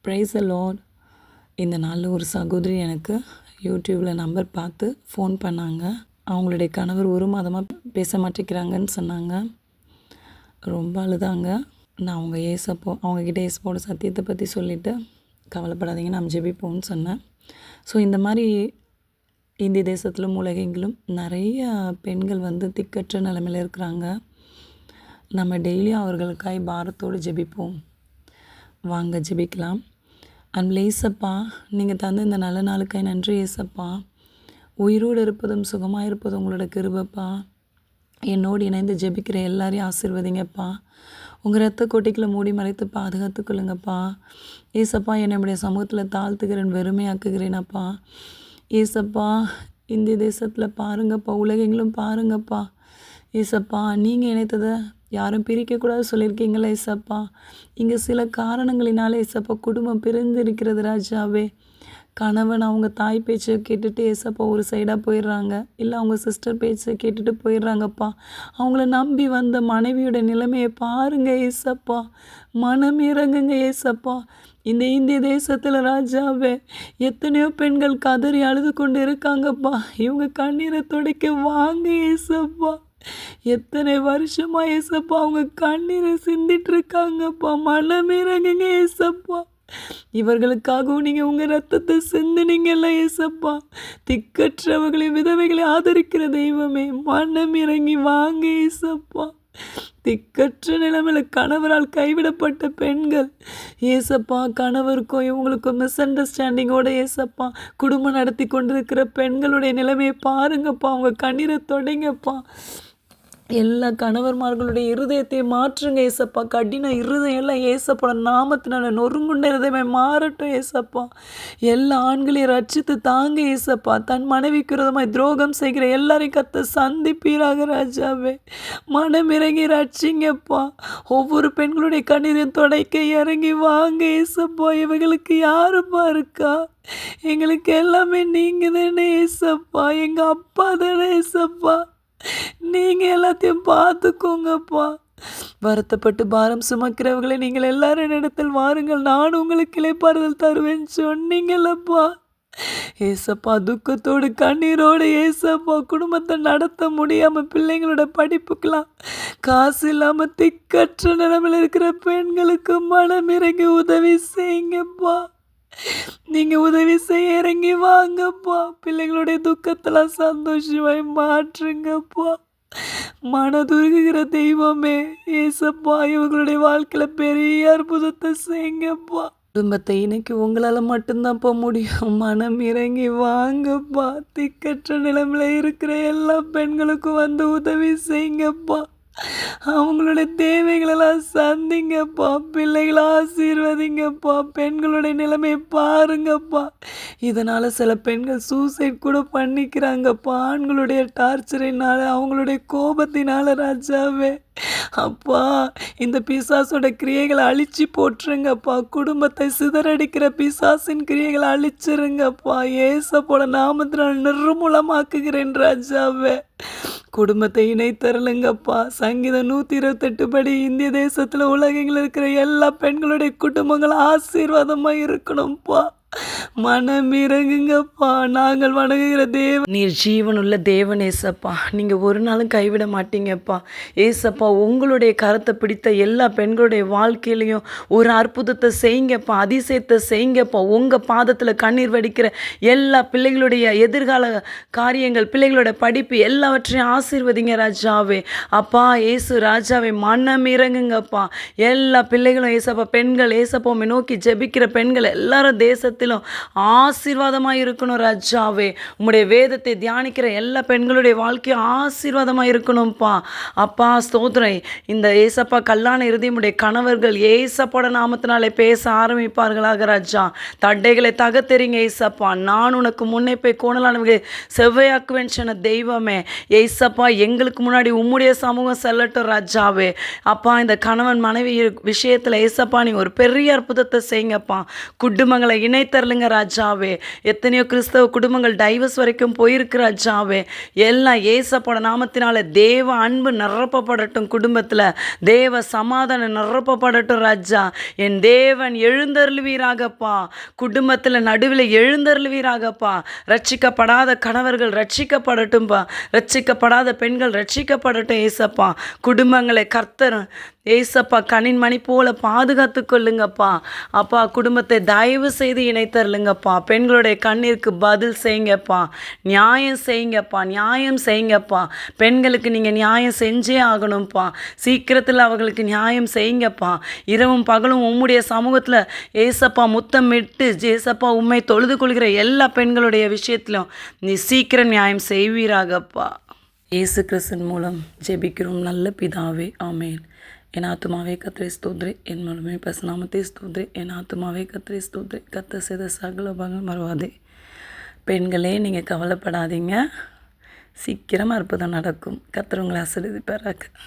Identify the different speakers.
Speaker 1: Price தி Lord. இந்த நாளில் ஒரு சகோதரி எனக்கு யூடியூப்பில் நம்பர் பார்த்து ஃபோன் பண்ணாங்க. அவங்களுடைய கணவர் ஒரு மாதமாக பேச மாட்டேங்கிறாங்கன்னு சொன்னாங்க. ரொம்ப அழுதாங்க. நான் அவங்கக்கிட்ட ஏசப்போட சத்தியத்தை பற்றி சொல்லிவிட்டு, கவலைப்படாதீங்க நம்ம ஜெபிப்போம்னு சொன்னேன். ஸோ இந்த மாதிரி இந்திய தேசத்திலும் உலகெங்கிலும் நிறைய பெண்கள் திக்கற்ற நிலைமையில் இருக்கிறாங்க. நம்ம டெய்லியும் அவர்களுக்காய் பாரத்தோடு ஜெபிப்போம். வாங்க ஜெபிக்கலாம். அன்புள்ள ஏசப்பா, நீங்கள் தந்த இந்த நல்ல நாளுக்காய் நன்றி ஏசப்பா. உயிரோடு இருப்பதும் சுகமாக இருப்பதும் உங்களோட கிருபைப்பா. என்னோடு இணைந்து ஜெபிக்கிற எல்லாரையும் ஆசீர்வதிங்கப்பா. உங்கள் இரத்த கோட்டைக்குள்ளே மூடி மறைத்து பாதுகாத்துக்கொள்ளுங்கப்பா. ஏசப்பா, என்னுடைய சமூகத்தில் தாழ்த்துகிறேன், வெறுமையாக்குகிறேனப்பா. ஏசப்பா, இந்திய தேசத்தில் பாருங்கப்பா, உலகெங்கிலும் பாருங்கப்பா. ஏசப்பா, நீங்கள் இணைத்ததை யாரும் பிரிக்கக்கூடாது சொல்லியிருக்கீங்களா ஏசப்பா. இங்கே சில காரணங்களினால ஏசப்பா குடும்பம் பிரிந்து இருக்கிறது ராஜாவே. கணவன் அவங்க தாய் பேச்சை கேட்டுட்டு ஏசப்பா ஒரு சைடாக போயிடுறாங்க, இல்லை அவங்க சிஸ்டர் பேச்சை கேட்டுட்டு போயிடுறாங்கப்பா. அவங்கள நம்பி வந்த மனைவியோட நிலைமையை பாருங்க ஏசப்பா. மனம் இறங்குங்க ஏசப்பா. இந்த இந்திய தேசத்தில் ராஜாவே எத்தனையோ பெண்கள் கதறி அழுது கொண்டு இருக்காங்கப்பா. இவங்க கண்ணீரை துடைக்க வாங்க ஏசப்பா. எத்தனை வருஷமா ஏசப்பா அவங்க கண்ணீரை சிந்திட்டு இருக்காங்கப்பா. மனம் இறங்குங்க ஏசப்பா. இவர்களுக்காகவும் நீங்கள் உங்கள் ரத்தத்தை சிந்தினீங்கல்ல ஏசப்பா. திக்கற்றவர்களை விதவைகளை ஆதரிக்கிற தெய்வமே, மனம் இறங்கி வாங்க ஏசப்பா. திக்கற்ற நிலைமையில் கணவரால் கைவிடப்பட்ட பெண்கள் ஏசப்பா, கணவருக்கும் இவங்களுக்கும் மிஸ் அண்டர்ஸ்டாண்டிங்கோட ஏசப்பா குடும்பம் நடத்தி கொண்டிருக்கிற பெண்களுடைய நிலைமையை பாருங்கப்பா. அவங்க கண்ணீரை தொடைங்கப்பா. எல்லா கணவர்மார்களுடைய இருதயத்தை மாற்றுங்க ஏசப்பா. கடின இருதயம் எல்லாம் ஏசப்பா நாமத்தினால நொறுங்குண்ட இருதயமே மாறட்டும் ஏசப்பா. எல்லா ஆண்களையும் ரட்சித்து தாங்க ஏசப்பா. தன் மனைவிக்கு விரோதமாய் துரோகம் செய்கிற எல்லாரையும் கத்த சந்திப்பீராக ராஜாவே. மனம் இறங்கி ரட்சிங்கப்பா. ஒவ்வொரு பெண்களுடைய கண்ணீரையும் தொடைக்க இறங்கி வாங்க ஏசப்பா. இவங்களுக்கு யாருப்பா இருக்கா? எங்களுக்கு எல்லாமே நீங்க தானே ஏசப்பா. எங்கள் அப்பா தானே ஏசப்பா. நீங்கள் எல்லாத்தையும் பார்த்துக்கோங்கப்பா. வருத்தப்பட்டு பாரம் சுமக்கிறவர்களை நீங்கள் எல்லாரும் இடத்தில் வாருங்கள், நான் உங்களுக்கு இளைப்பாறுதல் தருவேன்னு சொன்னீங்களப்பா. ஏசப்பா, துக்கத்தோடு கண்ணீரோடு ஏசப்பா குடும்பத்தை நடத்த முடியாமல் பிள்ளைங்களோட படிப்புக்கெல்லாம் காசு இல்லாமல் திக்கற்ற நிலைமையில் இருக்கிற பெண்களுக்கு மனம் இறங்கி உதவி செய்யுங்கப்பா. நீங்கள் உதவி செய்ய இறங்கி வாங்கப்பா. பிள்ளைங்களுடைய துக்கத்தெல்லாம் சந்தோஷமாய் மாற்றுங்கப்பா. மனதுருகிற தெய்வமே ஏசப்பா, இவங்களுடைய வாழ்க்கையில் பெரிய அற்புதத்தை செய்யுங்கப்பா. குடும்பத்தை இன்னைக்கு உங்களால் மட்டும்தான்ப்பா முடியும். மனம் இறங்கி வாங்கப்பா. திக்கற்ற நிலைமையில் இருக்கிற எல்லா பெண்களுக்கும் உதவி செய்யுங்கப்பா. அவங்களுடைய தேவைகளெல்லாம் சந்திங்கப்பா. பிள்ளைகளை ஆசீர்வதிங்கப்பா. பெண்களுடைய நிலைமையை பாருங்கப்பா. இதனால் சில பெண்கள் சூசைட் கூட பண்ணிக்கிறாங்கப்பா. ஆண்களுடைய டார்ச்சரினால், அவங்களுடைய கோபத்தினால ராஜாவே. அப்பா, இந்த பிசாசோட கிரியைகளை அழிச்சு போட்டுருங்கப்பா. குடும்பத்தை சிதறடிக்கிற பிசாசின் கிரியைகளை அழிச்சிருங்கப்பா. ஏசப்போட நாமத்தினால் நிர்மூலமாக்குகிறேன் ராஜாவே. குடும்பத்தை இணைத்தரலுங்கப்பா. சங்கீதம் 128 படி இந்திய தேசத்தில் உலகங்களில் இருக்கிற எல்லா பெண்களுடைய குடும்பங்கள் ஆசீர்வாதமாக இருக்கணும்ப்பா. மனம் இறங்குங்கப்பா. நாங்கள் வணங்குகிற தேவன் நீர் ஜீவனுள்ள தேவன் ஏசப்பா. நீங்கள் ஒரு நாளும் கைவிட மாட்டீங்கப்பா ஏசப்பா. உங்களுடைய கரத்தை பிடித்த எல்லா பெண்களுடைய வாழ்க்கையிலையும் ஒரு அற்புதத்தை செய்யுங்கப்பா. அதிசயத்தை செய்யுங்கப்பா. உங்கள் பாதத்தில் கண்ணீர் வடிக்கிற எல்லா பிள்ளைகளுடைய எதிர்கால காரியங்கள், பிள்ளைகளோட படிப்பு எல்லாவற்றையும் ஆசீர்வதிங்க ராஜாவே. அப்பா ஏசு ராஜாவே, மனம் இறங்குங்கப்பா. எல்லா பிள்ளைகளும் ஏசப்பா, பெண்கள் ஏசப்பாவை நோக்கி ஜெபிக்கிற பெண்கள் எல்லாரும் தேசத்திலும் ஆசீர்வாதமாக இருக்கணும் ராஜாவே. உம்முடைய வேதத்தை தியானிக்கிற எல்லா பெண்களுடைய வாழ்க்கையும் ஆசீர்வாதமாக இருக்கணும்ப்பா. அப்பா ஸ்தோத்திரம். இந்த ஏசப்பா கல்லான இருதயமுடைய கணவர்கள் ஏசப்போட நாமத்தினாலே பேச ஆரம்பிப்பார்களாக ராஜா. தடைகளை தகத்தெறிங்க ஏசப்பா. நான் உனக்கு முன்னே போய் கோணலானவர்களை செவ்வையாக்குவேன் சொன்ன தெய்வமே ஏசப்பா, எங்களுக்கு முன்னாடி உம்முடைய சமூகம் செல்லட்டும் ராஜாவே. அப்பா, இந்த கணவன் மனைவி விஷயத்தில் ஏசப்பா நீங்கள் ஒரு பெரிய அற்புதத்தை செய்யுங்கப்பா. குடும்பங்களை இணைத்து இணைத்தரலுங்க ராஜாவே. எத்தனையோ கிறிஸ்தவ குடும்பங்கள் டைவர்ஸ் வரைக்கும் போயிருக்கு ராஜாவே. எல்லாம் ஏசப்போட நாமத்தினால தேவ அன்பு நிரப்பப்படட்டும், குடும்பத்தில் தேவ சமாதானம் நிரப்பப்படட்டும் ராஜா. என் தேவன் எழுந்தருளுவீராகப்பா, குடும்பத்தில் நடுவில் எழுந்தருளுவீராகப்பா. ரட்சிக்கப்படாத கணவர்கள் ரட்சிக்கப்படட்டும்பா, ரட்சிக்கப்படாத பெண்கள் ரட்சிக்கப்படட்டும் ஏசப்பா. குடும்பங்களை கர்த்தர் ஏசப்பா கண்ணின் மணி போல பாதுகாத்து கொள்ளுங்கப்பா. அப்பா குடும்பத்தை தயவு செய்து இணைத்தரலுங்கப்பா. பெண்களுடைய கண்ணீருக்கு பதில் செய்யுங்கப்பா, நியாயம் செய்யுங்கப்பா, நியாயம் செய்யுங்கப்பா. பெண்களுக்கு நீங்கள் நியாயம் செஞ்சே ஆகணும்ப்பா. சீக்கிரத்தில் அவர்களுக்கு நியாயம் செய்யுங்கப்பா. இரவும் பகலும் உம்முடைய சமூகத்தில் ஏசப்பா முத்தமிட்டு ஏசப்பா உம்மை தொழுது கொள்கிற எல்லா பெண்களுடைய விஷயத்திலும் நீ சீக்கிரம் நியாயம் செய்வீராகப்பா. இயேசு கிறிஸ்துவின் மூலம் ஜெபிக்கிறோம் நல்ல பிதாவே, ஆமேன். என் ஆத்துமாவே கர்த்தரை ஸ்தோத்திரி, என் மூலமே பசுநாமத்தை ஸ்தோத்திரி. என் ஆத்துமாவே கர்த்தரை ஸ்தோத்திரி, கர்த்தர் செய்த சகல உபகாரங்கள் மறவாதே. பெண்களே நீங்கள் கவலைப்படாதீங்க, சீக்கிரம் அற்புதம் நடக்கும். கர்த்தர் உங்களை ஆசீர்வதிப்பாராக.